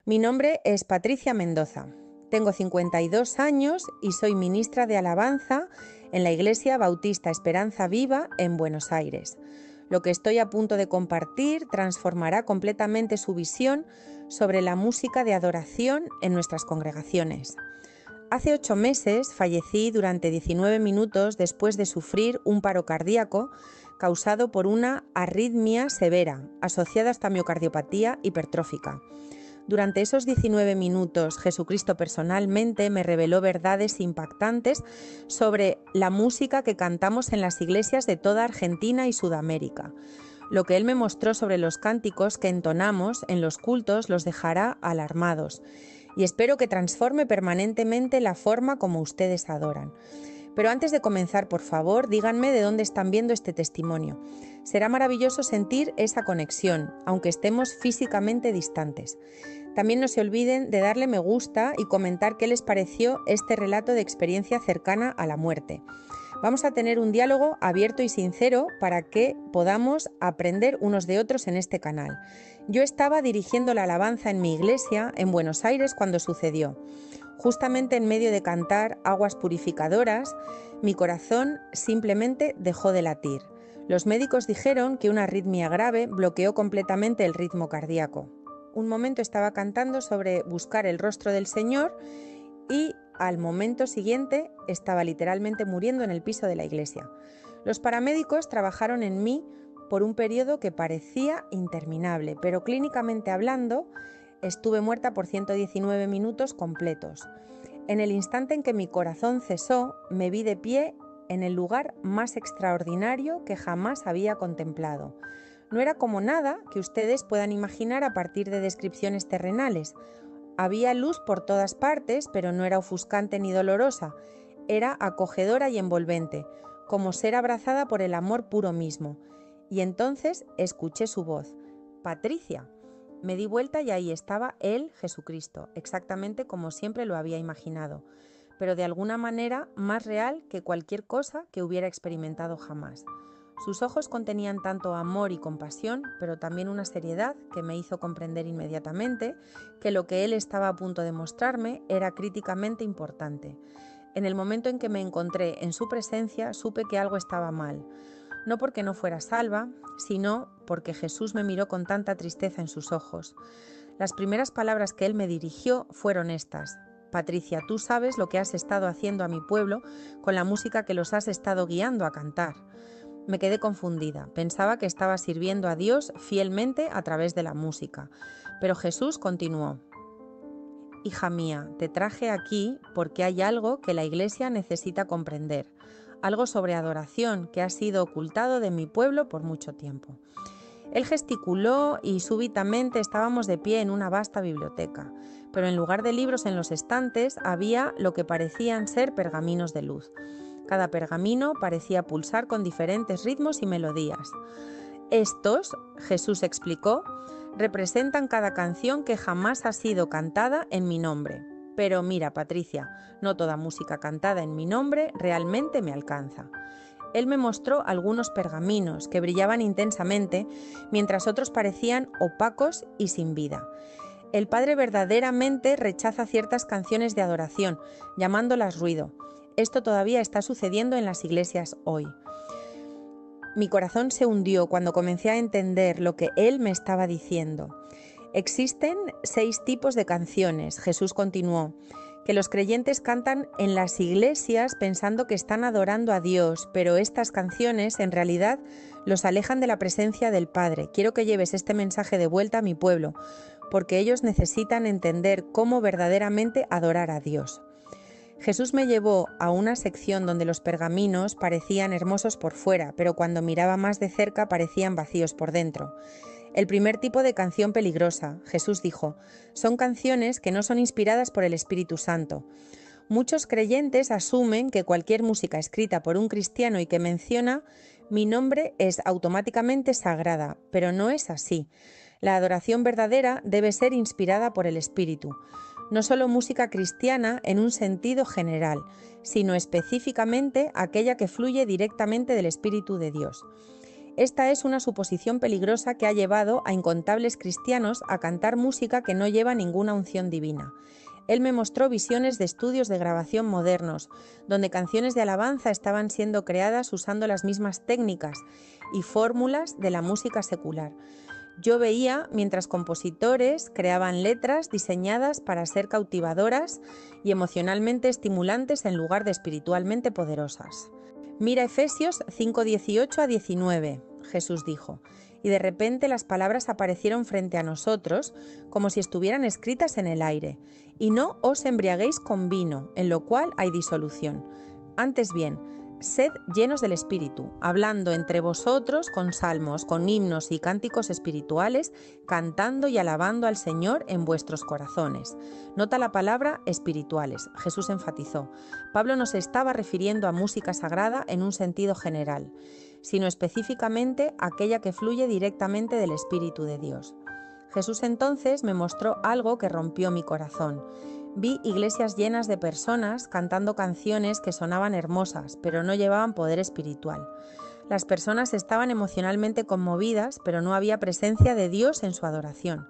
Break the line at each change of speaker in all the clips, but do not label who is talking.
Mi nombre es Patricia Mendoza. Tengo 52 años y soy ministra de alabanza en la Iglesia Bautista Esperanza Viva en Buenos Aires. Lo que estoy a punto de compartir transformará completamente su visión sobre la música de adoración en nuestras congregaciones. Hace 8 meses fallecí durante 19 minutos después de sufrir un paro cardíaco causado por una arritmia severa asociada a esta miocardiopatía hipertrófica. Durante esos 19 minutos, Jesucristo personalmente me reveló verdades impactantes sobre la música que cantamos en las iglesias de toda Argentina y Sudamérica. Lo que Él me mostró sobre los cánticos que entonamos en los cultos los dejará alarmados, y espero que transforme permanentemente la forma como ustedes adoran. Pero antes de comenzar, por favor, díganme de dónde están viendo este testimonio. Será maravilloso sentir esa conexión, aunque estemos físicamente distantes. También no se olviden de darle me gusta y comentar qué les pareció este relato de experiencia cercana a la muerte. Vamos a tener un diálogo abierto y sincero para que podamos aprender unos de otros en este canal. Yo estaba dirigiendo la alabanza en mi iglesia en Buenos Aires cuando sucedió. Justamente en medio de cantar Aguas Purificadoras, mi corazón simplemente dejó de latir. Los médicos dijeron que una arritmia grave bloqueó completamente el ritmo cardíaco. Un momento estaba cantando sobre buscar el rostro del Señor y al momento siguiente estaba literalmente muriendo en el piso de la iglesia. Los paramédicos trabajaron en mí por un periodo que parecía interminable, pero clínicamente hablando, estuve muerta por 119 minutos completos. En el instante en que mi corazón cesó, me vi de pie en el lugar más extraordinario que jamás había contemplado. No era como nada que ustedes puedan imaginar a partir de descripciones terrenales. Había luz por todas partes, pero no era ofuscante ni dolorosa. Era acogedora y envolvente, como ser abrazada por el amor puro mismo. Y entonces escuché su voz. Patricia. Me di vuelta y ahí estaba Él, Jesucristo, exactamente como siempre lo había imaginado, pero de alguna manera más real que cualquier cosa que hubiera experimentado jamás. Sus ojos contenían tanto amor y compasión, pero también una seriedad que me hizo comprender inmediatamente que lo que Él estaba a punto de mostrarme era críticamente importante. En el momento en que me encontré en su presencia, supe que algo estaba mal. No porque no fuera salva, sino porque Jesús me miró con tanta tristeza en sus ojos. Las primeras palabras que Él me dirigió fueron estas: Patricia, tú sabes lo que has estado haciendo a mi pueblo con la música que los has estado guiando a cantar. Me quedé confundida, pensaba que estaba sirviendo a Dios fielmente a través de la música. Pero Jesús continuó: Hija mía, te traje aquí porque hay algo que la Iglesia necesita comprender, algo sobre adoración que ha sido ocultado de mi pueblo por mucho tiempo. Él gesticuló y súbitamente estábamos de pie en una vasta biblioteca, pero en lugar de libros en los estantes había lo que parecían ser pergaminos de luz. Cada pergamino parecía pulsar con diferentes ritmos y melodías. Estos, Jesús explicó, representan cada canción que jamás ha sido cantada en mi nombre. Pero mira, Patricia, no toda música cantada en mi nombre realmente me alcanza. Él me mostró algunos pergaminos que brillaban intensamente, mientras otros parecían opacos y sin vida. El Padre verdaderamente rechaza ciertas canciones de adoración, llamándolas ruido. Esto todavía está sucediendo en las iglesias hoy. Mi corazón se hundió cuando comencé a entender lo que Él me estaba diciendo. Existen 6 tipos de canciones, Jesús continuó, que los creyentes cantan en las iglesias pensando que están adorando a Dios, pero estas canciones en realidad los alejan de la presencia del Padre. Quiero que lleves este mensaje de vuelta a mi pueblo, porque ellos necesitan entender cómo verdaderamente adorar a Dios. Jesús me llevó a una sección donde los pergaminos parecían hermosos por fuera, pero cuando miraba más de cerca parecían vacíos por dentro. El primer tipo de canción peligrosa, Jesús dijo, son canciones que no son inspiradas por el Espíritu Santo. Muchos creyentes asumen que cualquier música escrita por un cristiano y que menciona mi nombre es automáticamente sagrada, pero no es así. La adoración verdadera debe ser inspirada por el Espíritu. No solo música cristiana en un sentido general, sino específicamente aquella que fluye directamente del Espíritu de Dios. Esta es una suposición peligrosa que ha llevado a incontables cristianos a cantar música que no lleva ninguna unción divina. Él me mostró visiones de estudios de grabación modernos, donde canciones de alabanza estaban siendo creadas usando las mismas técnicas y fórmulas de la música secular. Yo veía mientras compositores creaban letras diseñadas para ser cautivadoras y emocionalmente estimulantes en lugar de espiritualmente poderosas. Mira Efesios 5:18-19, Jesús dijo, y de repente las palabras aparecieron frente a nosotros como si estuvieran escritas en el aire. Y no os embriaguéis con vino, en lo cual hay disolución. Antes bien, sed llenos del Espíritu, hablando entre vosotros con salmos, con himnos y cánticos espirituales, cantando y alabando al Señor en vuestros corazones. Nota la palabra espirituales, Jesús enfatizó. Pablo no se estaba refiriendo a música sagrada en un sentido general, sino específicamente aquella que fluye directamente del Espíritu de Dios. Jesús entonces me mostró algo que rompió mi corazón. Vi iglesias llenas de personas cantando canciones que sonaban hermosas, pero no llevaban poder espiritual. Las personas estaban emocionalmente conmovidas, pero no había presencia de Dios en su adoración.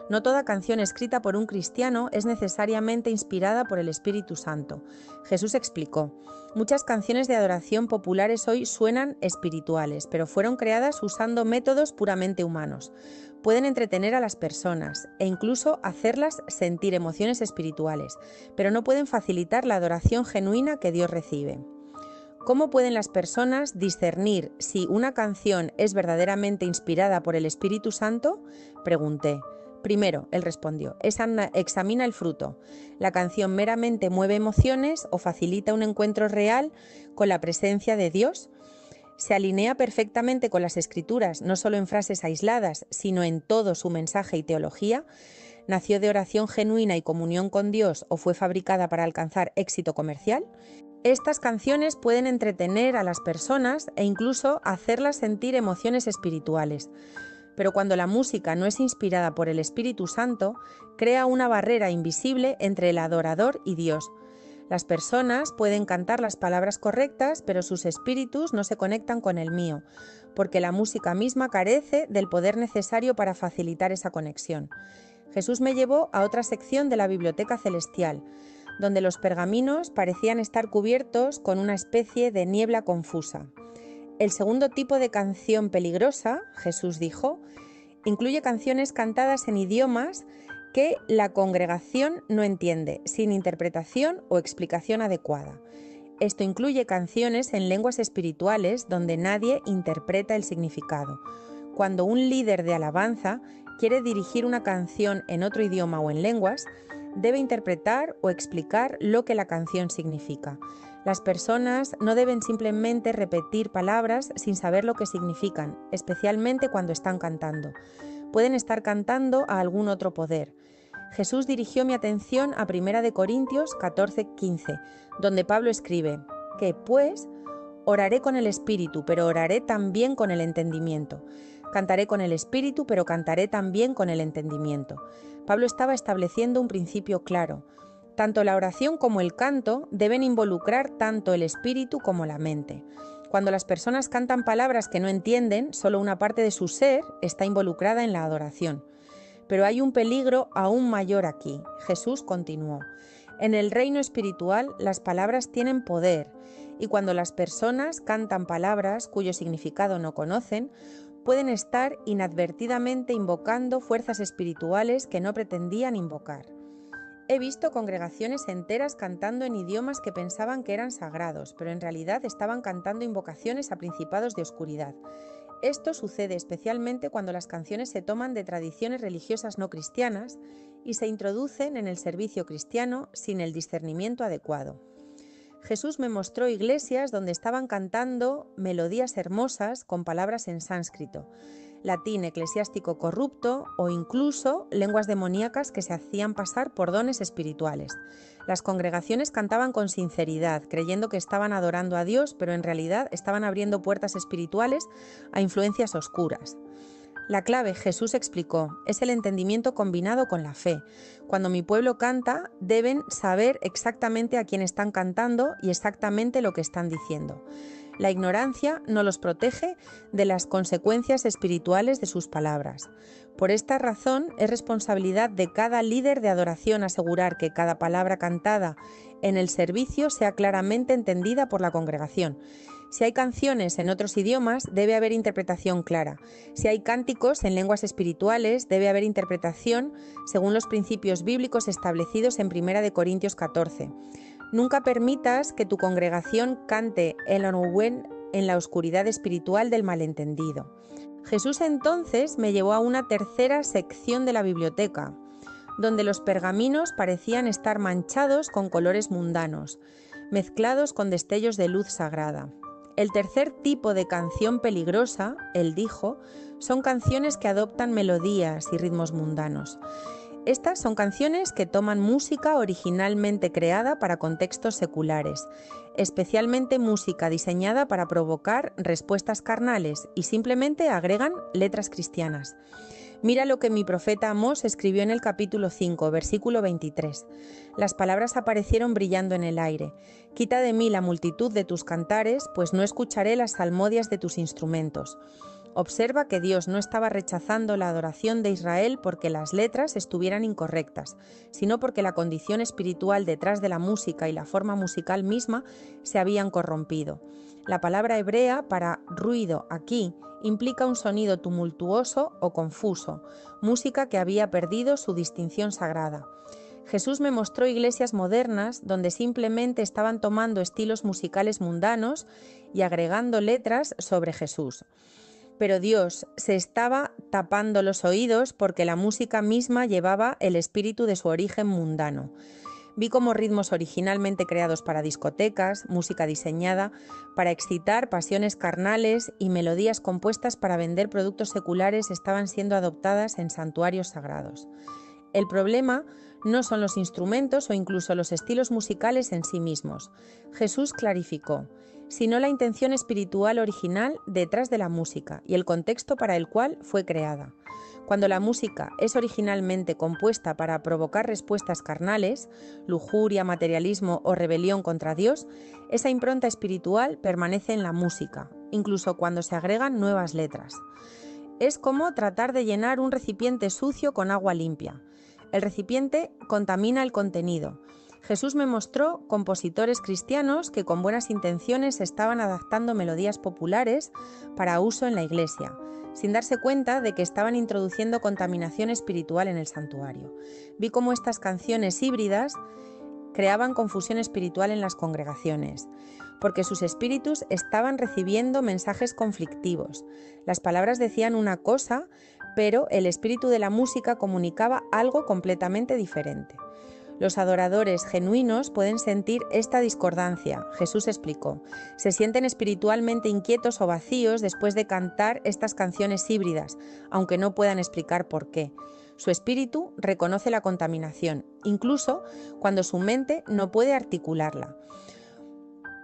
No toda canción escrita por un cristiano es necesariamente inspirada por el Espíritu Santo. Jesús explicó: muchas canciones de adoración populares hoy suenan espirituales, pero fueron creadas usando métodos puramente humanos. Pueden entretener a las personas e incluso hacerlas sentir emociones espirituales, pero no pueden facilitar la adoración genuina que Dios recibe. ¿Cómo pueden las personas discernir si una canción es verdaderamente inspirada por el Espíritu Santo? Pregunté. Primero, él respondió, examina el fruto. ¿La canción meramente mueve emociones o facilita un encuentro real con la presencia de Dios? ¿Se alinea perfectamente con las Escrituras, no solo en frases aisladas, sino en todo su mensaje y teología? ¿Nació de oración genuina y comunión con Dios o fue fabricada para alcanzar éxito comercial? Estas canciones pueden entretener a las personas e incluso hacerlas sentir emociones espirituales. Pero cuando la música no es inspirada por el Espíritu Santo, crea una barrera invisible entre el adorador y Dios. Las personas pueden cantar las palabras correctas, pero sus espíritus no se conectan con el mío, porque la música misma carece del poder necesario para facilitar esa conexión. Jesús me llevó a otra sección de la biblioteca celestial, donde los pergaminos parecían estar cubiertos con una especie de niebla confusa. El segundo tipo de canción peligrosa, Jesús dijo, incluye canciones cantadas en idiomas que la congregación no entiende, sin interpretación o explicación adecuada. Esto incluye canciones en lenguas espirituales donde nadie interpreta el significado. Cuando un líder de alabanza quiere dirigir una canción en otro idioma o en lenguas, debe interpretar o explicar lo que la canción significa. Las personas no deben simplemente repetir palabras sin saber lo que significan, especialmente cuando están cantando. Pueden estar cantando a algún otro poder. Jesús dirigió mi atención a 1 Corintios 14:15, donde Pablo escribe que, pues, oraré con el espíritu, pero oraré también con el entendimiento. Cantaré con el espíritu, pero cantaré también con el entendimiento. Pablo estaba estableciendo un principio claro. Tanto la oración como el canto deben involucrar tanto el espíritu como la mente. Cuando las personas cantan palabras que no entienden, solo una parte de su ser está involucrada en la adoración. Pero hay un peligro aún mayor aquí. Jesús continuó: en el reino espiritual las palabras tienen poder, y cuando las personas cantan palabras cuyo significado no conocen, pueden estar inadvertidamente invocando fuerzas espirituales que no pretendían invocar. He visto congregaciones enteras cantando en idiomas que pensaban que eran sagrados, pero en realidad estaban cantando invocaciones a principados de oscuridad. Esto sucede especialmente cuando las canciones se toman de tradiciones religiosas no cristianas y se introducen en el servicio cristiano sin el discernimiento adecuado. Jesús me mostró iglesias donde estaban cantando melodías hermosas con palabras en sánscrito, latín eclesiástico corrupto o incluso lenguas demoníacas que se hacían pasar por dones espirituales. Las congregaciones cantaban con sinceridad, creyendo que estaban adorando a Dios, pero en realidad estaban abriendo puertas espirituales a influencias oscuras. La clave, Jesús explicó, es el entendimiento combinado con la fe. Cuando mi pueblo canta, deben saber exactamente a quién están cantando y exactamente lo que están diciendo. La ignorancia no los protege de las consecuencias espirituales de sus palabras. Por esta razón, es responsabilidad de cada líder de adoración asegurar que cada palabra cantada en el servicio sea claramente entendida por la congregación. Si hay canciones en otros idiomas, debe haber interpretación clara. Si hay cánticos en lenguas espirituales, debe haber interpretación según los principios bíblicos establecidos en 1 Corintios 14. Nunca permitas que tu congregación cante el Onuwen en la oscuridad espiritual del malentendido. Jesús entonces me llevó a una tercera sección de la biblioteca, donde los pergaminos parecían estar manchados con colores mundanos, mezclados con destellos de luz sagrada. El tercer tipo de canción peligrosa, él dijo, son canciones que adoptan melodías y ritmos mundanos. Estas son canciones que toman música originalmente creada para contextos seculares, especialmente música diseñada para provocar respuestas carnales y simplemente agregan letras cristianas. Mira lo que mi profeta Amós escribió en el capítulo 5, versículo 23. Las palabras aparecieron brillando en el aire. Quita de mí la multitud de tus cantares, pues no escucharé las salmodias de tus instrumentos. Observa que Dios no estaba rechazando la adoración de Israel porque las letras estuvieran incorrectas, sino porque la condición espiritual detrás de la música y la forma musical misma se habían corrompido. La palabra hebrea para ruido aquí implica un sonido tumultuoso o confuso, música que había perdido su distinción sagrada. Jesús me mostró iglesias modernas donde simplemente estaban tomando estilos musicales mundanos y agregando letras sobre Jesús. Pero Dios se estaba tapando los oídos porque la música misma llevaba el espíritu de su origen mundano. Vi cómo ritmos originalmente creados para discotecas, música diseñada para excitar pasiones carnales y melodías compuestas para vender productos seculares estaban siendo adoptadas en santuarios sagrados. El problema no son los instrumentos o incluso los estilos musicales en sí mismos. Jesús clarificó, sino la intención espiritual original detrás de la música y el contexto para el cual fue creada. Cuando la música es originalmente compuesta para provocar respuestas carnales, lujuria, materialismo o rebelión contra Dios, esa impronta espiritual permanece en la música, incluso cuando se agregan nuevas letras. Es como tratar de llenar un recipiente sucio con agua limpia. El recipiente contamina el contenido. Jesús me mostró compositores cristianos que con buenas intenciones estaban adaptando melodías populares para uso en la iglesia, sin darse cuenta de que estaban introduciendo contaminación espiritual en el santuario. Vi cómo estas canciones híbridas creaban confusión espiritual en las congregaciones, porque sus espíritus estaban recibiendo mensajes conflictivos. Las palabras decían una cosa, pero el espíritu de la música comunicaba algo completamente diferente. Los adoradores genuinos pueden sentir esta discordancia. Jesús explicó, se sienten espiritualmente inquietos o vacíos después de cantar estas canciones híbridas, aunque no puedan explicar por qué. Su espíritu reconoce la contaminación, incluso cuando su mente no puede articularla.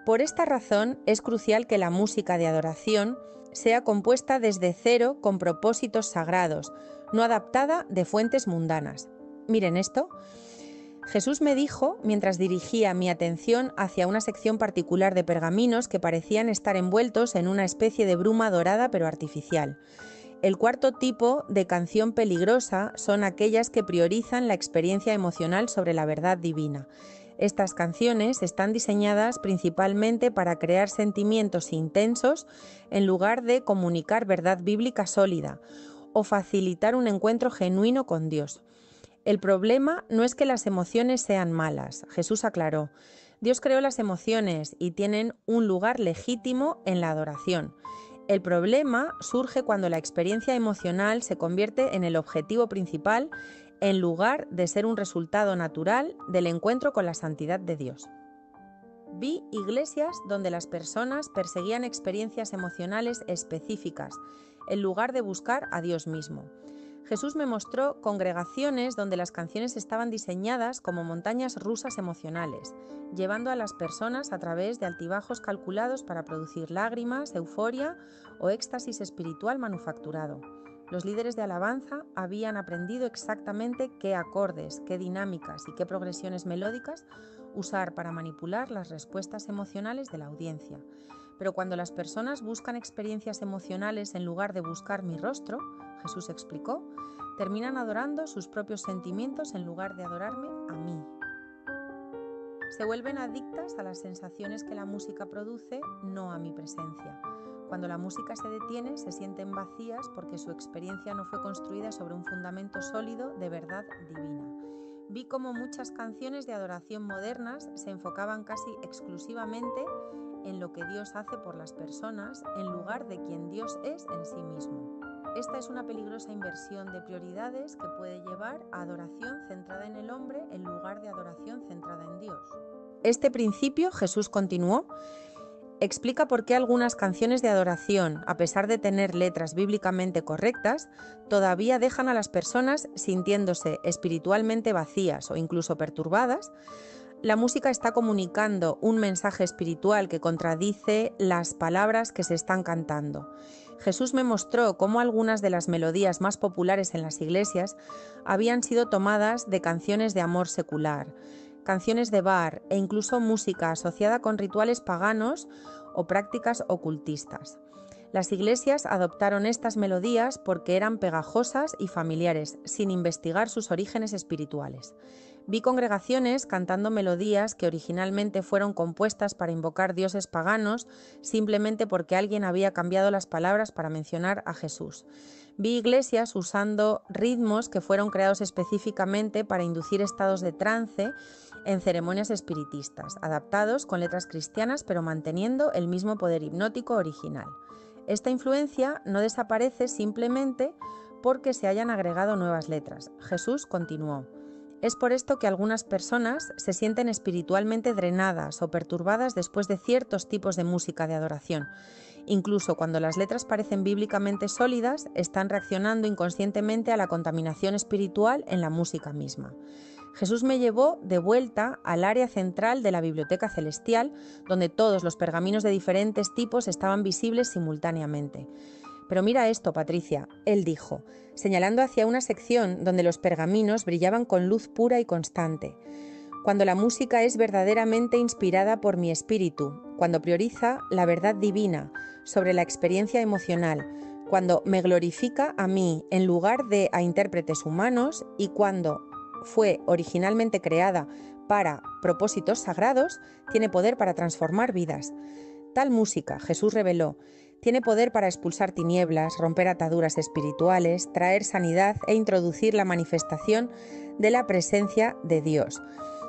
Por esta razón es crucial que la música de adoración sea compuesta desde cero con propósitos sagrados, no adaptada de fuentes mundanas. Miren esto. Jesús me dijo mientras dirigía mi atención hacia una sección particular de pergaminos que parecían estar envueltos en una especie de bruma dorada pero artificial. El cuarto tipo de canción peligrosa son aquellas que priorizan la experiencia emocional sobre la verdad divina. Estas canciones están diseñadas principalmente para crear sentimientos intensos en lugar de comunicar verdad bíblica sólida o facilitar un encuentro genuino con Dios. El problema no es que las emociones sean malas, Jesús aclaró. Dios creó las emociones y tienen un lugar legítimo en la adoración. El problema surge cuando la experiencia emocional se convierte en el objetivo principal en lugar de ser un resultado natural del encuentro con la santidad de Dios. Vi iglesias donde las personas perseguían experiencias emocionales específicas en lugar de buscar a Dios mismo. Jesús me mostró congregaciones donde las canciones estaban diseñadas como montañas rusas emocionales, llevando a las personas a través de altibajos calculados para producir lágrimas, euforia o éxtasis espiritual manufacturado. Los líderes de alabanza habían aprendido exactamente qué acordes, qué dinámicas y qué progresiones melódicas usar para manipular las respuestas emocionales de la audiencia. Pero cuando las personas buscan experiencias emocionales en lugar de buscar mi rostro, Jesús explicó, terminan adorando sus propios sentimientos en lugar de adorarme a mí. Se vuelven adictas a las sensaciones que la música produce, no a mi presencia. Cuando la música se detiene, se sienten vacías porque su experiencia no fue construida sobre un fundamento sólido de verdad divina. Vi cómo muchas canciones de adoración modernas se enfocaban casi exclusivamente en lo que Dios hace por las personas en lugar de quien Dios es en sí mismo. Esta es una peligrosa inversión de prioridades que puede llevar a adoración centrada en el hombre en lugar de adoración centrada en Dios. Este principio, Jesús continuó, explica por qué algunas canciones de adoración, a pesar de tener letras bíblicamente correctas, todavía dejan a las personas sintiéndose espiritualmente vacías o incluso perturbadas. La música está comunicando un mensaje espiritual que contradice las palabras que se están cantando. Jesús me mostró cómo algunas de las melodías más populares en las iglesias habían sido tomadas de canciones de amor secular, canciones de bar e incluso música asociada con rituales paganos o prácticas ocultistas. Las iglesias adoptaron estas melodías porque eran pegajosas y familiares, sin investigar sus orígenes espirituales. Vi congregaciones cantando melodías que originalmente fueron compuestas para invocar dioses paganos simplemente porque alguien había cambiado las palabras para mencionar a Jesús. Vi iglesias usando ritmos que fueron creados específicamente para inducir estados de trance en ceremonias espiritistas, adaptados con letras cristianas pero manteniendo el mismo poder hipnótico original. Esta influencia no desaparece simplemente porque se hayan agregado nuevas letras. Jesús continuó. Es por esto que algunas personas se sienten espiritualmente drenadas o perturbadas después de ciertos tipos de música de adoración. Incluso cuando las letras parecen bíblicamente sólidas, están reaccionando inconscientemente a la contaminación espiritual en la música misma. Jesús me llevó de vuelta al área central de la Biblioteca Celestial, donde todos los pergaminos de diferentes tipos estaban visibles simultáneamente. Pero mira esto, Patricia, él dijo, señalando hacia una sección donde los pergaminos brillaban con luz pura y constante. Cuando la música es verdaderamente inspirada por mi espíritu, cuando prioriza la verdad divina sobre la experiencia emocional, cuando me glorifica a mí en lugar de a intérpretes humanos y cuando fue originalmente creada para propósitos sagrados, tiene poder para transformar vidas. Tal música, Jesús reveló, tiene poder para expulsar tinieblas, romper ataduras espirituales, traer sanidad e introducir la manifestación de la presencia de Dios.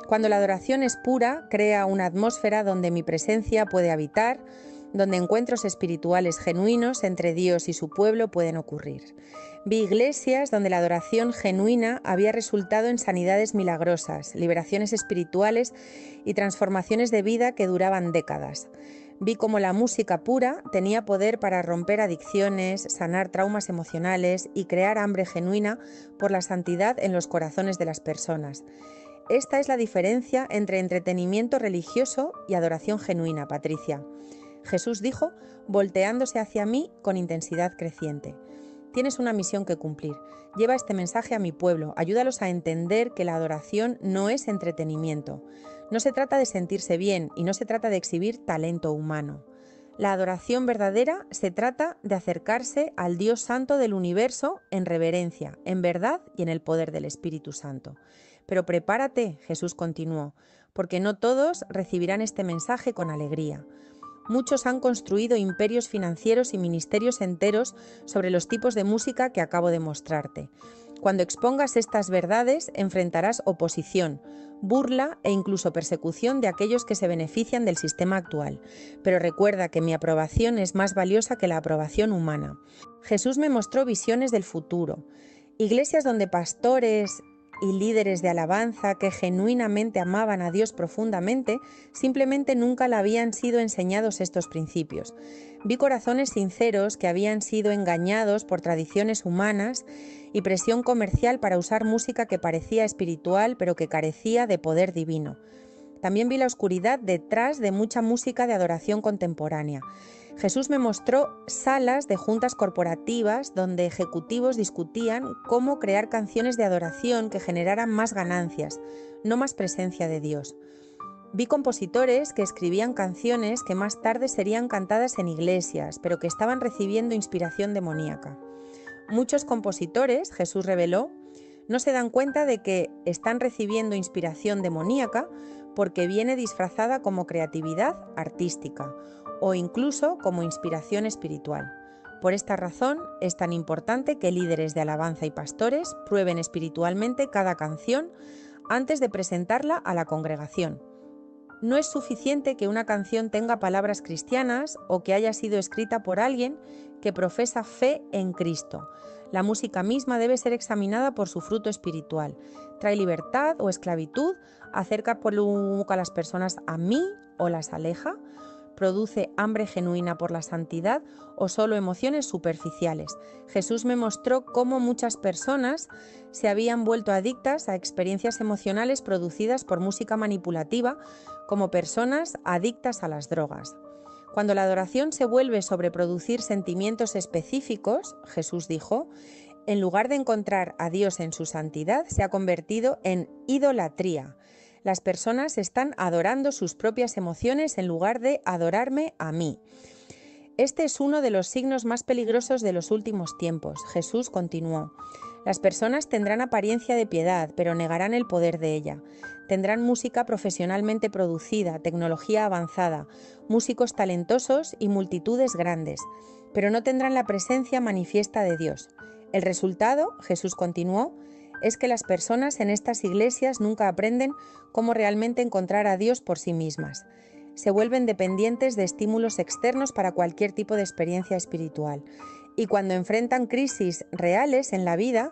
Cuando la adoración es pura, crea una atmósfera donde mi presencia puede habitar, donde encuentros espirituales genuinos entre Dios y su pueblo pueden ocurrir. Vi iglesias donde la adoración genuina había resultado en sanidades milagrosas, liberaciones espirituales y transformaciones de vida que duraban décadas. Vi cómo la música pura tenía poder para romper adicciones, sanar traumas emocionales y crear hambre genuina por la santidad en los corazones de las personas. Esta es la diferencia entre entretenimiento religioso y adoración genuina, Patricia. Jesús dijo, volteándose hacia mí con intensidad creciente. Tienes una misión que cumplir. Lleva este mensaje a mi pueblo. Ayúdalos a entender que la adoración no es entretenimiento. No se trata de sentirse bien y no se trata de exhibir talento humano. La adoración verdadera se trata de acercarse al Dios Santo del universo en reverencia, en verdad y en el poder del Espíritu Santo. Pero prepárate, Jesús continuó, porque no todos recibirán este mensaje con alegría. Muchos han construido imperios financieros y ministerios enteros sobre los tipos de música que acabo de mostrarte. Cuando expongas estas verdades, enfrentarás oposición, burla e incluso persecución de aquellos que se benefician del sistema actual. Pero recuerda que mi aprobación es más valiosa que la aprobación humana. Jesús me mostró visiones del futuro. Iglesias donde pastores y líderes de alabanza que genuinamente amaban a Dios profundamente, simplemente nunca le habían sido enseñados estos principios. Vi corazones sinceros que habían sido engañados por tradiciones humanas y presión comercial para usar música que parecía espiritual pero que carecía de poder divino. También vi la oscuridad detrás de mucha música de adoración contemporánea. Jesús me mostró salas de juntas corporativas donde ejecutivos discutían cómo crear canciones de adoración que generaran más ganancias, no más presencia de Dios. Vi compositores que escribían canciones que más tarde serían cantadas en iglesias, pero que estaban recibiendo inspiración demoníaca. Muchos compositores, Jesús reveló, no se dan cuenta de que están recibiendo inspiración demoníaca porque viene disfrazada como creatividad artística o incluso como inspiración espiritual. Por esta razón es tan importante que líderes de alabanza y pastores prueben espiritualmente cada canción antes de presentarla a la congregación. No es suficiente que una canción tenga palabras cristianas o que haya sido escrita por alguien que profesa fe en Cristo. La música misma debe ser examinada por su fruto espiritual. ¿Trae libertad o esclavitud? ¿Acerca por a las personas a mí o las aleja? ¿Produce hambre genuina por la santidad o solo emociones superficiales? Jesús me mostró cómo muchas personas se habían vuelto adictas a experiencias emocionales producidas por música manipulativa, como personas adictas a las drogas. Cuando la adoración se vuelve sobre producir sentimientos específicos, Jesús dijo, en lugar de encontrar a Dios en su santidad, se ha convertido en idolatría. Las personas están adorando sus propias emociones en lugar de adorarme a mí. Este es uno de los signos más peligrosos de los últimos tiempos. Jesús continuó. Las personas tendrán apariencia de piedad, pero negarán el poder de ella. Tendrán música profesionalmente producida, tecnología avanzada, músicos talentosos y multitudes grandes, pero no tendrán la presencia manifiesta de Dios. El resultado, Jesús continuó, es que las personas en estas iglesias nunca aprenden cómo realmente encontrar a Dios por sí mismas. Se vuelven dependientes de estímulos externos para cualquier tipo de experiencia espiritual. Y cuando enfrentan crisis reales en la vida,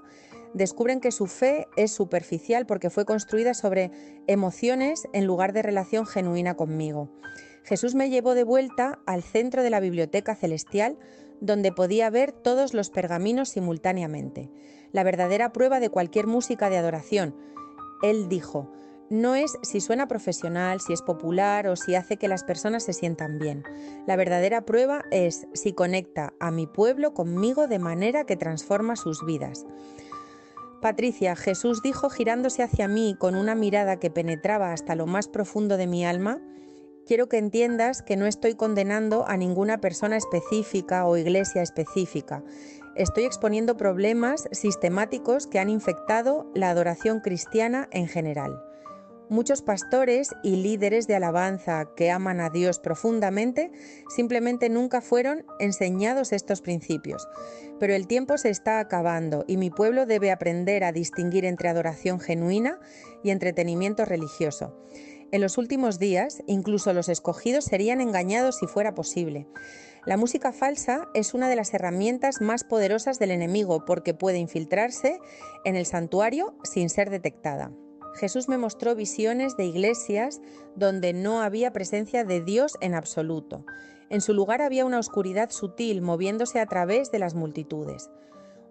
descubren que su fe es superficial porque fue construida sobre emociones en lugar de relación genuina conmigo. Jesús me llevó de vuelta al centro de la biblioteca celestial, donde podía ver todos los pergaminos simultáneamente. La verdadera prueba de cualquier música de adoración. Él dijo, no es si suena profesional, si es popular o si hace que las personas se sientan bien. La verdadera prueba es si conecta a mi pueblo conmigo de manera que transforma sus vidas. Patricia, Jesús dijo girándose hacia mí con una mirada que penetraba hasta lo más profundo de mi alma, quiero que entiendas que no estoy condenando a ninguna persona específica o iglesia específica. Estoy exponiendo problemas sistemáticos que han infectado la adoración cristiana en general. Muchos pastores y líderes de alabanza que aman a Dios profundamente simplemente nunca fueron enseñados estos principios. Pero el tiempo se está acabando y mi pueblo debe aprender a distinguir entre adoración genuina y entretenimiento religioso. En los últimos días, incluso los escogidos serían engañados si fuera posible. La música falsa es una de las herramientas más poderosas del enemigo porque puede infiltrarse en el santuario sin ser detectada. Jesús me mostró visiones de iglesias donde no había presencia de Dios en absoluto. En su lugar había una oscuridad sutil moviéndose a través de las multitudes.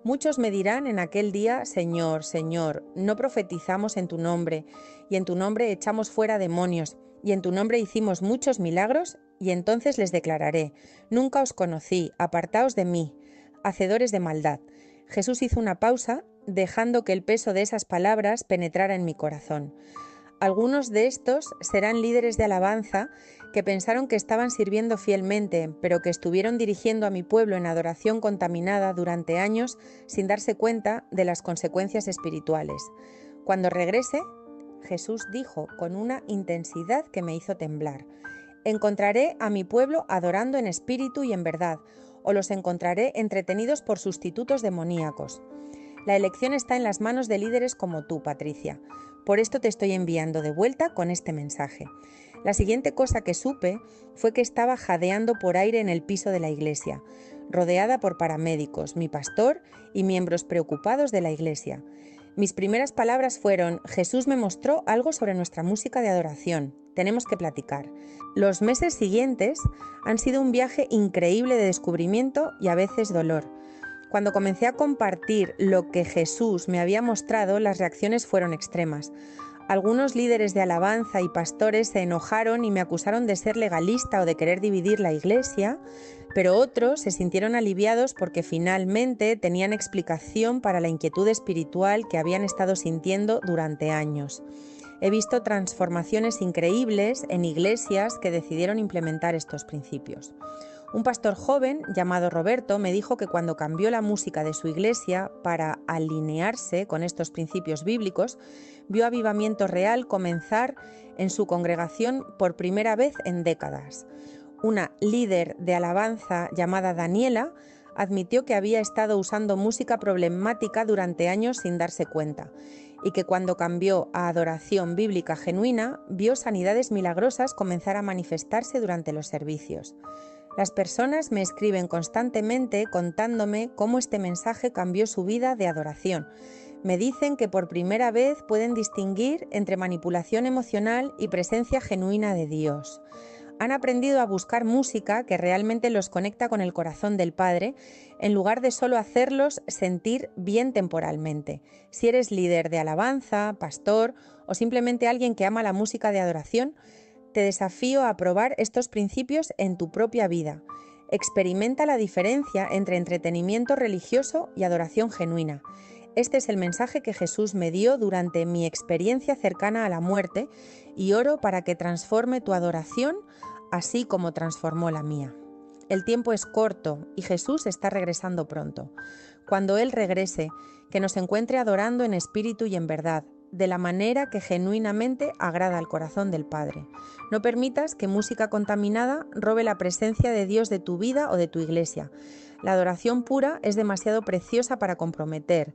Muchos me dirán en aquel día, Señor, Señor, no profetizamos en tu nombre, y en tu nombre echamos fuera demonios, y en tu nombre hicimos muchos milagros, y entonces les declararé, nunca os conocí, apartaos de mí, hacedores de maldad. Jesús hizo una pausa, dejando que el peso de esas palabras penetrara en mi corazón. Algunos de estos serán líderes de alabanza que pensaron que estaban sirviendo fielmente, pero que estuvieron dirigiendo a mi pueblo en adoración contaminada durante años sin darse cuenta de las consecuencias espirituales. Cuando regrese, Jesús dijo con una intensidad que me hizo temblar, encontraré a mi pueblo adorando en espíritu y en verdad, o los encontraré entretenidos por sustitutos demoníacos. La elección está en las manos de líderes como tú, Patricia. Por esto te estoy enviando de vuelta con este mensaje. La siguiente cosa que supe fue que estaba jadeando por aire en el piso de la iglesia, rodeada por paramédicos, mi pastor y miembros preocupados de la iglesia. Mis primeras palabras fueron, Jesús me mostró algo sobre nuestra música de adoración. Tenemos que platicar. Los meses siguientes han sido un viaje increíble de descubrimiento y a veces dolor. Cuando comencé a compartir lo que Jesús me había mostrado, las reacciones fueron extremas. Algunos líderes de alabanza y pastores se enojaron y me acusaron de ser legalista o de querer dividir la iglesia, pero otros se sintieron aliviados porque finalmente tenían explicación para la inquietud espiritual que habían estado sintiendo durante años. He visto transformaciones increíbles en iglesias que decidieron implementar estos principios. Un pastor joven llamado Roberto me dijo que cuando cambió la música de su iglesia para alinearse con estos principios bíblicos, vio avivamiento real comenzar en su congregación por primera vez en décadas. Una líder de alabanza llamada Daniela admitió que había estado usando música problemática durante años sin darse cuenta y que cuando cambió a adoración bíblica genuina, vio sanidades milagrosas comenzar a manifestarse durante los servicios. Las personas me escriben constantemente contándome cómo este mensaje cambió su vida de adoración. Me dicen que por primera vez pueden distinguir entre manipulación emocional y presencia genuina de Dios. Han aprendido a buscar música que realmente los conecta con el corazón del Padre, en lugar de solo hacerlos sentir bien temporalmente. Si eres líder de alabanza, pastor o simplemente alguien que ama la música de adoración, te desafío a probar estos principios en tu propia vida. Experimenta la diferencia entre entretenimiento religioso y adoración genuina. Este es el mensaje que Jesús me dio durante mi experiencia cercana a la muerte y oro para que transforme tu adoración así como transformó la mía. El tiempo es corto y Jesús está regresando pronto. Cuando Él regrese, que nos encuentre adorando en espíritu y en verdad, de la manera que genuinamente agrada al corazón del Padre. No permitas que música contaminada robe la presencia de Dios de tu vida o de tu iglesia. La adoración pura es demasiado preciosa para comprometer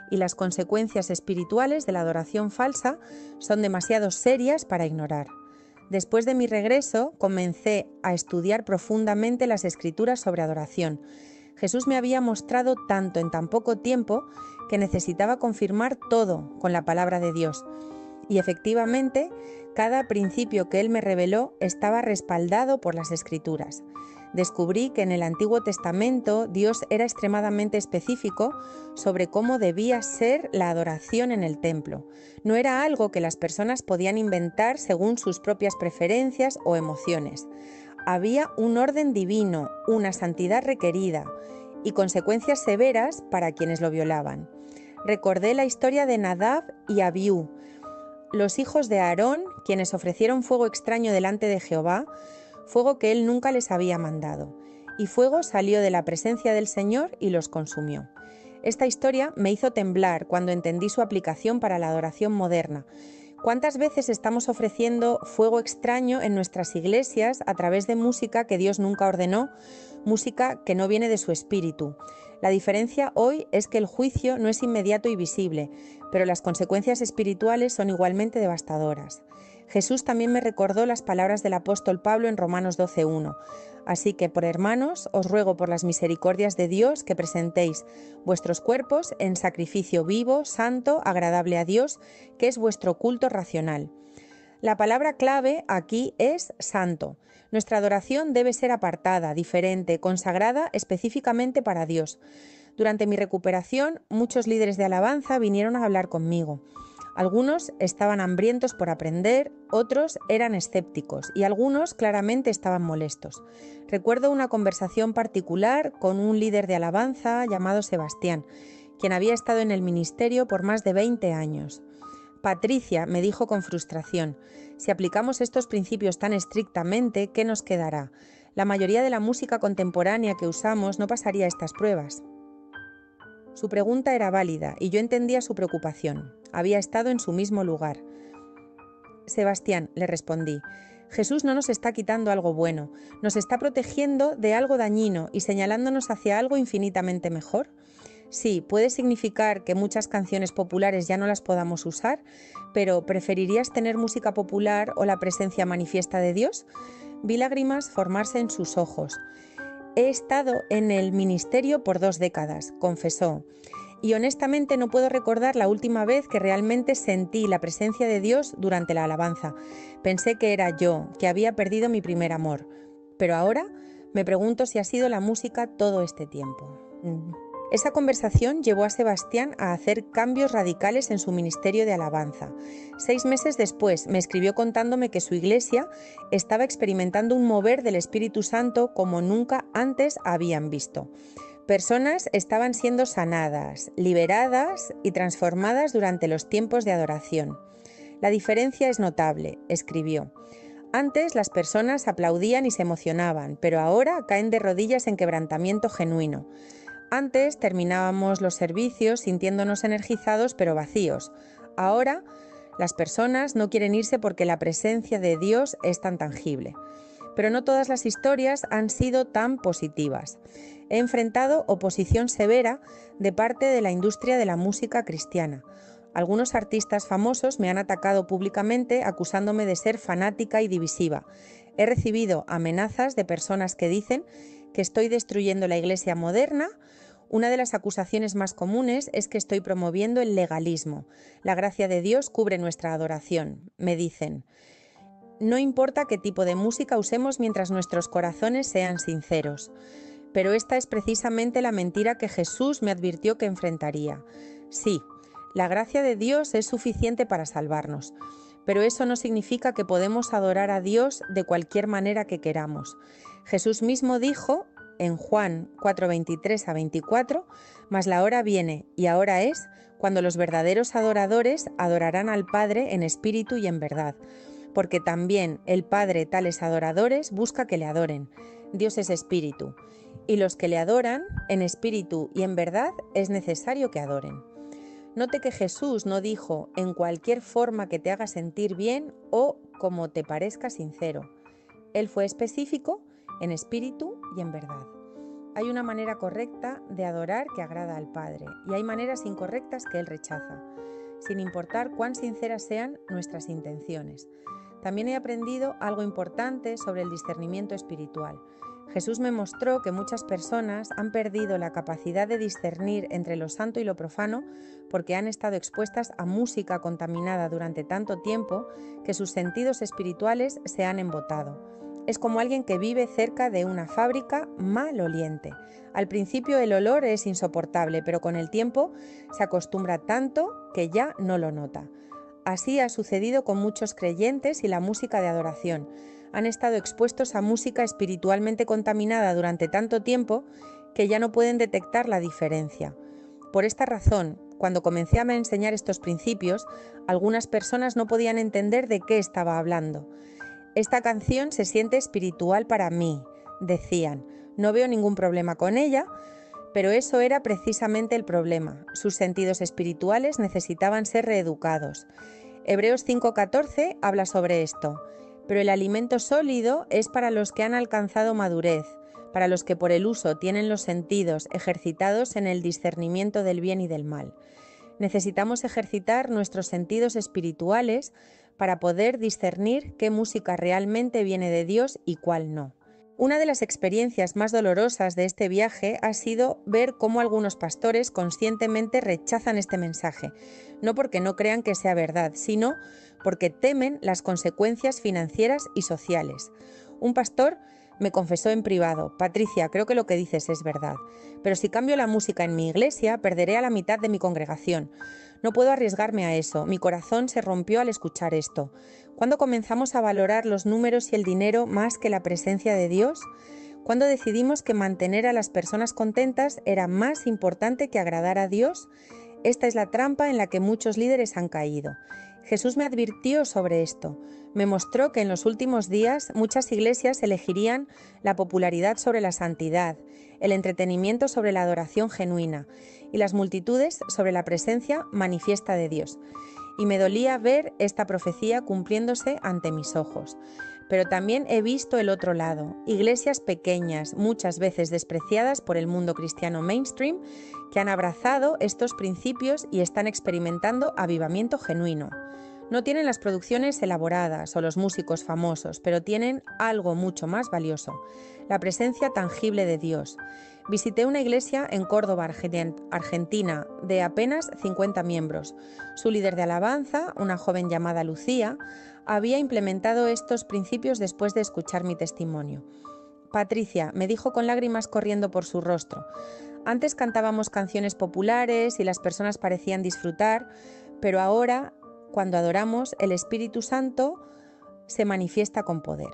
y las consecuencias espirituales de la adoración falsa son demasiado serias para ignorar. Después de mi regreso, comencé a estudiar profundamente las Escrituras sobre adoración. Jesús me había mostrado tanto en tan poco tiempo que necesitaba confirmar todo con la palabra de Dios. Y efectivamente, cada principio que Él me reveló estaba respaldado por las Escrituras. Descubrí que en el Antiguo Testamento Dios era extremadamente específico sobre cómo debía ser la adoración en el templo. No era algo que las personas podían inventar según sus propias preferencias o emociones. Había un orden divino, una santidad requerida y consecuencias severas para quienes lo violaban. Recordé la historia de Nadab y Abiú, los hijos de Aarón, quienes ofrecieron fuego extraño delante de Jehová, fuego que él nunca les había mandado, y fuego salió de la presencia del Señor y los consumió. Esta historia me hizo temblar cuando entendí su aplicación para la adoración moderna. ¿Cuántas veces estamos ofreciendo fuego extraño en nuestras iglesias a través de música que Dios nunca ordenó, música que no viene de su espíritu? La diferencia hoy es que el juicio no es inmediato y visible, pero las consecuencias espirituales son igualmente devastadoras. Jesús también me recordó las palabras del apóstol Pablo en Romanos 12:1. Así que, por hermanos, os ruego por las misericordias de Dios que presentéis vuestros cuerpos en sacrificio vivo, santo, agradable a Dios, que es vuestro culto racional. La palabra clave aquí es santo. Nuestra adoración debe ser apartada, diferente, consagrada específicamente para Dios. Durante mi recuperación, muchos líderes de alabanza vinieron a hablar conmigo. Algunos estaban hambrientos por aprender, otros eran escépticos y algunos claramente estaban molestos. Recuerdo una conversación particular con un líder de alabanza llamado Sebastián, quien había estado en el ministerio por más de 20 años. Patricia me dijo con frustración: si aplicamos estos principios tan estrictamente, ¿qué nos quedará? La mayoría de la música contemporánea que usamos no pasaría estas pruebas. Su pregunta era válida y yo entendía su preocupación. Había estado en su mismo lugar. Sebastián, le respondí, Jesús no nos está quitando algo bueno, nos está protegiendo de algo dañino y señalándonos hacia algo infinitamente mejor. Sí, puede significar que muchas canciones populares ya no las podamos usar, pero ¿preferirías tener música popular o la presencia manifiesta de Dios? Vi lágrimas formarse en sus ojos. He estado en el ministerio por 2 décadas, confesó, y honestamente no puedo recordar la última vez que realmente sentí la presencia de Dios durante la alabanza. Pensé que era yo, que había perdido mi primer amor, pero ahora me pregunto si ha sido la música todo este tiempo. Esa conversación llevó a Sebastián a hacer cambios radicales en su ministerio de alabanza. 6 meses después me escribió contándome que su iglesia estaba experimentando un mover del Espíritu Santo como nunca antes habían visto. Personas estaban siendo sanadas, liberadas y transformadas durante los tiempos de adoración. La diferencia es notable, escribió. Antes las personas aplaudían y se emocionaban, pero ahora caen de rodillas en quebrantamiento genuino. Antes terminábamos los servicios sintiéndonos energizados pero vacíos. Ahora las personas no quieren irse porque la presencia de Dios es tan tangible. Pero no todas las historias han sido tan positivas. He enfrentado oposición severa de parte de la industria de la música cristiana. Algunos artistas famosos me han atacado públicamente acusándome de ser fanática y divisiva. He recibido amenazas de personas que dicen que estoy destruyendo la iglesia moderna. Una de las acusaciones más comunes es que estoy promoviendo el legalismo. La gracia de Dios cubre nuestra adoración, me dicen. No importa qué tipo de música usemos mientras nuestros corazones sean sinceros. Pero esta es precisamente la mentira que Jesús me advirtió que enfrentaría. Sí, la gracia de Dios es suficiente para salvarnos, pero eso no significa que podemos adorar a Dios de cualquier manera que queramos. Jesús mismo dijo en Juan 4:23 a 24, «Mas la hora viene, y ahora es, cuando los verdaderos adoradores adorarán al Padre en espíritu y en verdad, porque también el Padre tales adoradores busca que le adoren. Dios es espíritu, y los que le adoran en espíritu y en verdad es necesario que adoren». Note que Jesús no dijo en cualquier forma que te haga sentir bien o como te parezca sincero. Él fue específico en espíritu y en verdad. Hay una manera correcta de adorar que agrada al Padre y hay maneras incorrectas que Él rechaza, sin importar cuán sinceras sean nuestras intenciones. También he aprendido algo importante sobre el discernimiento espiritual. Jesús me mostró que muchas personas han perdido la capacidad de discernir entre lo santo y lo profano porque han estado expuestas a música contaminada durante tanto tiempo que sus sentidos espirituales se han embotado. Es como alguien que vive cerca de una fábrica maloliente. Al principio el olor es insoportable, pero con el tiempo se acostumbra tanto que ya no lo nota. Así ha sucedido con muchos creyentes y la música de adoración. Han estado expuestos a música espiritualmente contaminada durante tanto tiempo que ya no pueden detectar la diferencia. Por esta razón, cuando comencé a enseñar estos principios, algunas personas no podían entender de qué estaba hablando. Esta canción se siente espiritual para mí, decían. No veo ningún problema con ella, pero eso era precisamente el problema. Sus sentidos espirituales necesitaban ser reeducados. Hebreos 5:14 habla sobre esto. Pero el alimento sólido es para los que han alcanzado madurez, para los que por el uso tienen los sentidos ejercitados en el discernimiento del bien y del mal. Necesitamos ejercitar nuestros sentidos espirituales para poder discernir qué música realmente viene de Dios y cuál no. Una de las experiencias más dolorosas de este viaje ha sido ver cómo algunos pastores conscientemente rechazan este mensaje, no porque no crean que sea verdad, sino porque temen las consecuencias financieras y sociales. Un pastor me confesó en privado: «Patricia, creo que lo que dices es verdad, pero si cambio la música en mi iglesia, perderé a la mitad de mi congregación. No puedo arriesgarme a eso, mi corazón se rompió al escuchar esto». ¿Cuándo comenzamos a valorar los números y el dinero más que la presencia de Dios? ¿Cuándo decidimos que mantener a las personas contentas era más importante que agradar a Dios? Esta es la trampa en la que muchos líderes han caído. Jesús me advirtió sobre esto. Me mostró que en los últimos días muchas iglesias elegirían la popularidad sobre la santidad, el entretenimiento sobre la adoración genuina y las multitudes sobre la presencia manifiesta de Dios. Y me dolía ver esta profecía cumpliéndose ante mis ojos. Pero también he visto el otro lado, iglesias pequeñas, muchas veces despreciadas por el mundo cristiano mainstream, que han abrazado estos principios y están experimentando avivamiento genuino. No tienen las producciones elaboradas o los músicos famosos, pero tienen algo mucho más valioso: la presencia tangible de Dios. Visité una iglesia en Córdoba, Argentina, de apenas 50 miembros. Su líder de alabanza, una joven llamada Lucía, había implementado estos principios después de escuchar mi testimonio. «Patricia», me dijo con lágrimas corriendo por su rostro, «antes cantábamos canciones populares y las personas parecían disfrutar, pero ahora, cuando adoramos, el Espíritu Santo se manifiesta con poder».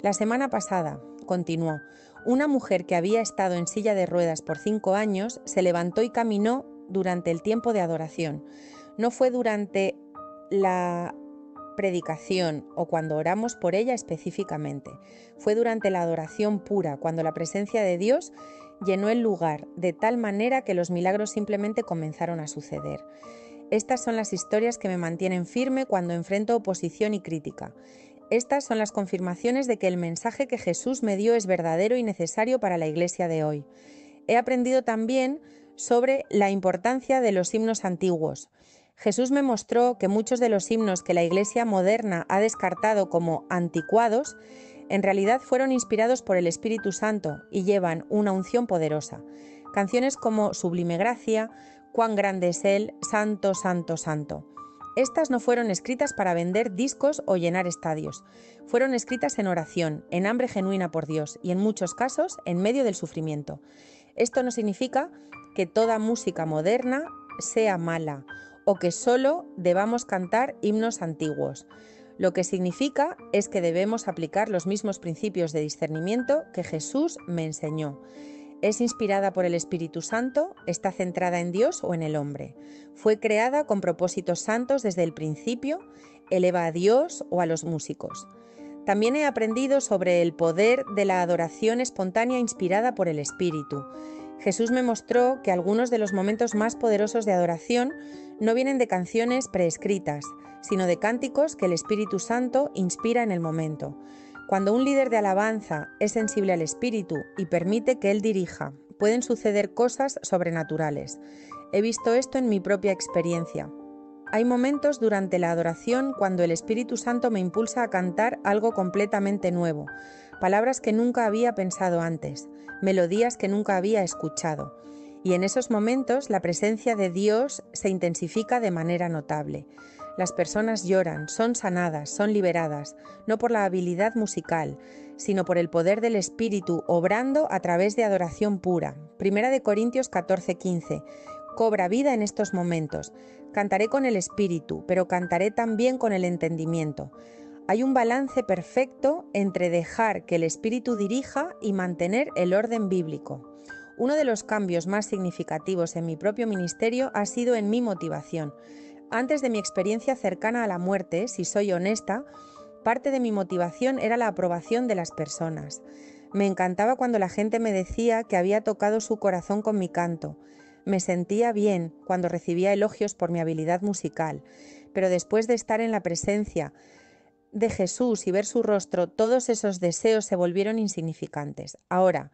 La semana pasada, continuó, una mujer que había estado en silla de ruedas por 5 años se levantó y caminó durante el tiempo de adoración. No fue durante la predicación o cuando oramos por ella específicamente. Fue durante la adoración pura, cuando la presencia de Dios llenó el lugar, de tal manera que los milagros simplemente comenzaron a suceder. Estas son las historias que me mantienen firme cuando enfrento oposición y crítica. Estas son las confirmaciones de que el mensaje que Jesús me dio es verdadero y necesario para la Iglesia de hoy. He aprendido también sobre la importancia de los himnos antiguos. Jesús me mostró que muchos de los himnos que la Iglesia moderna ha descartado como anticuados, en realidad fueron inspirados por el Espíritu Santo y llevan una unción poderosa. Canciones como Sublime Gracia, Cuán grande es Él, Santo, Santo, Santo. Estas no fueron escritas para vender discos o llenar estadios. Fueron escritas en oración, en hambre genuina por Dios y en muchos casos en medio del sufrimiento. Esto no significa que toda música moderna sea mala o que solo debamos cantar himnos antiguos. Lo que significa es que debemos aplicar los mismos principios de discernimiento que Jesús me enseñó. Es inspirada por el Espíritu Santo, está centrada en Dios o en el hombre. Fue creada con propósitos santos desde el principio, eleva a Dios o a los músicos. También he aprendido sobre el poder de la adoración espontánea inspirada por el Espíritu. Jesús me mostró que algunos de los momentos más poderosos de adoración no vienen de canciones preescritas, sino de cánticos que el Espíritu Santo inspira en el momento. Cuando un líder de alabanza es sensible al Espíritu y permite que Él dirija, pueden suceder cosas sobrenaturales. He visto esto en mi propia experiencia. Hay momentos durante la adoración cuando el Espíritu Santo me impulsa a cantar algo completamente nuevo, palabras que nunca había pensado antes, melodías que nunca había escuchado. Y en esos momentos la presencia de Dios se intensifica de manera notable. Las personas lloran, son sanadas, son liberadas, no por la habilidad musical, sino por el poder del Espíritu obrando a través de adoración pura. 1 Corintios 14:15. Cobra vida en estos momentos. Cantaré con el Espíritu, pero cantaré también con el entendimiento. Hay un balance perfecto entre dejar que el Espíritu dirija y mantener el orden bíblico. Uno de los cambios más significativos en mi propio ministerio ha sido en mi motivación. Antes de mi experiencia cercana a la muerte, si soy honesta, parte de mi motivación era la aprobación de las personas. Me encantaba cuando la gente me decía que había tocado su corazón con mi canto. Me sentía bien cuando recibía elogios por mi habilidad musical, pero después de estar en la presencia de Jesús y ver su rostro, todos esos deseos se volvieron insignificantes. Ahora,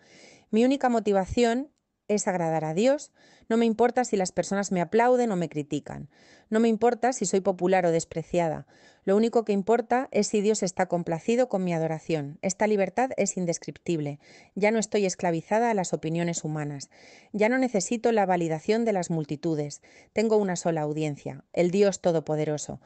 mi única motivación es agradar a Dios. No me importa si las personas me aplauden o me critican. No me importa si soy popular o despreciada. Lo único que importa es si Dios está complacido con mi adoración. Esta libertad es indescriptible. Ya no estoy esclavizada a las opiniones humanas. Ya no necesito la validación de las multitudes. Tengo una sola audiencia, el Dios Todopoderoso.